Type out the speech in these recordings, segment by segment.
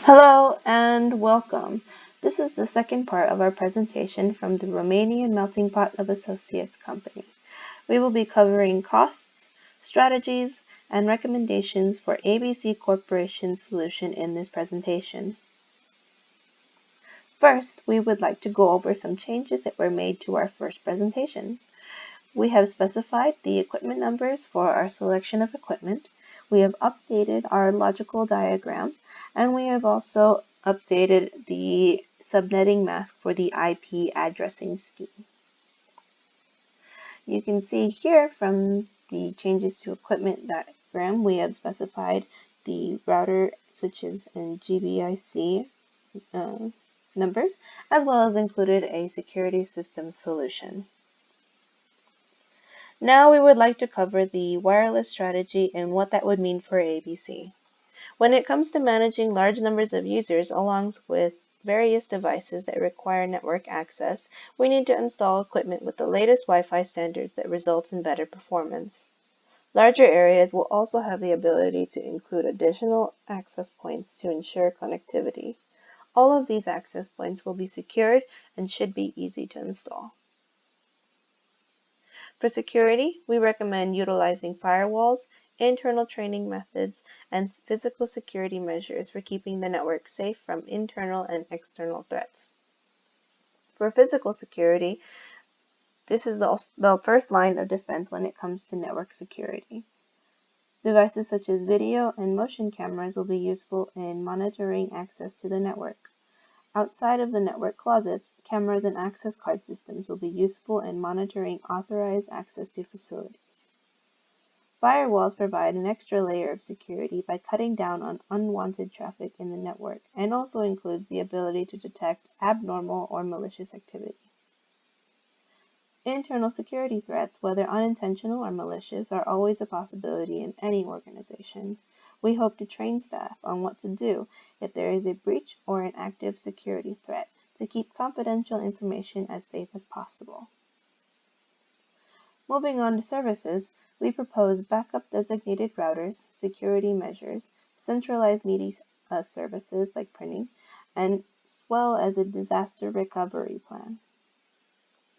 Hello and welcome. This is the second part of our presentation from the Romanian Melting Pot of Associates Company. We will be covering costs, strategies, and recommendations for ABC Corporation's solution in this presentation. First, we would like to go over some changes that were made to our first presentation. We have specified the equipment numbers for our selection of equipment. We have updated our logical diagram, and we have also updated the subnetting mask for the IP addressing scheme. You can see here from the changes to equipment diagram, we have specified the router switches and GBIC numbers, as well as included a security system solution. Now we would like to cover the wireless strategy and what that would mean for ABC. When it comes to managing large numbers of users along with various devices that require network access, we need to install equipment with the latest Wi-Fi standards that results in better performance. Larger areas will also have the ability to include additional access points to ensure connectivity. All of these access points will be secured and should be easy to install. For security, we recommend utilizing firewalls, internal training methods, and physical security measures for keeping the network safe from internal and external threats. For physical security, this is the first line of defense when it comes to network security. Devices such as video and motion cameras will be useful in monitoring access to the network. Outside of the network closets, cameras and access card systems will be useful in monitoring authorized access to facilities. Firewalls provide an extra layer of security by cutting down on unwanted traffic in the network and also includes the ability to detect abnormal or malicious activity. Internal security threats, whether unintentional or malicious, are always a possibility in any organization. We hope to train staff on what to do if there is a breach or an active security threat to keep confidential information as safe as possible. Moving on to services, we propose backup designated routers, security measures, centralized media services like printing, as well as a disaster recovery plan.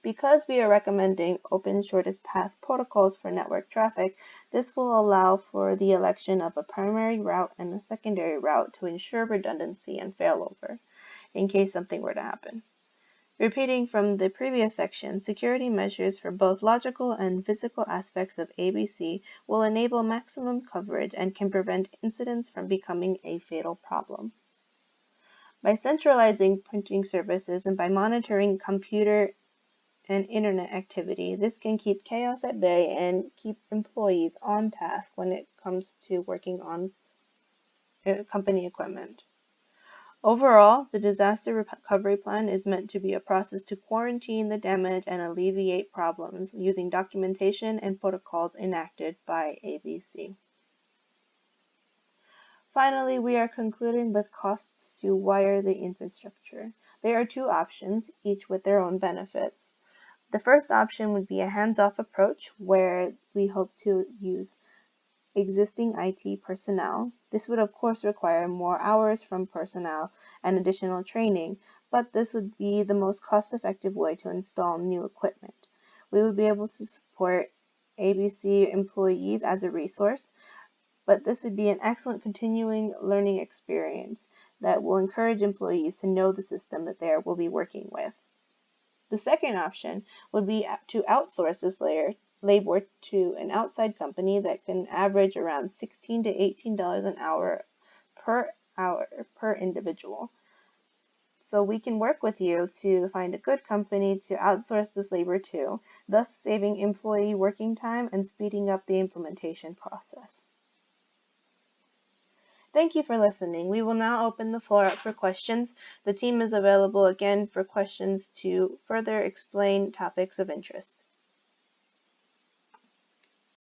Because we are recommending open shortest path protocols for network traffic, this will allow for the election of a primary route and a secondary route to ensure redundancy and failover in case something were to happen. Repeating from the previous section, security measures for both logical and physical aspects of ABC will enable maximum coverage and can prevent incidents from becoming a fatal problem. By centralizing printing services and by monitoring computer and internet activity, this can keep chaos at bay and keep employees on task when it comes to working on company equipment. Overall, the disaster recovery plan is meant to be a process to quarantine the damage and alleviate problems using documentation and protocols enacted by ABC. Finally, we are concluding with costs to wire the infrastructure. There are two options, each with their own benefits. The first option would be a hands-off approach where we hope to use existing IT personnel. This would of course require more hours from personnel and additional training, but this would be the most cost-effective way to install new equipment. We would be able to support ABC employees as a resource, but this would be an excellent continuing learning experience that will encourage employees to know the system that they will be working with. The second option would be to outsource this labor to an outside company that can average around $16 to $18 an hour per individual. So we can work with you to find a good company to outsource this labor to, thus saving employee working time and speeding up the implementation process. Thank you for listening. We will now open the floor up for questions. The team is available again for questions to further explain topics of interest.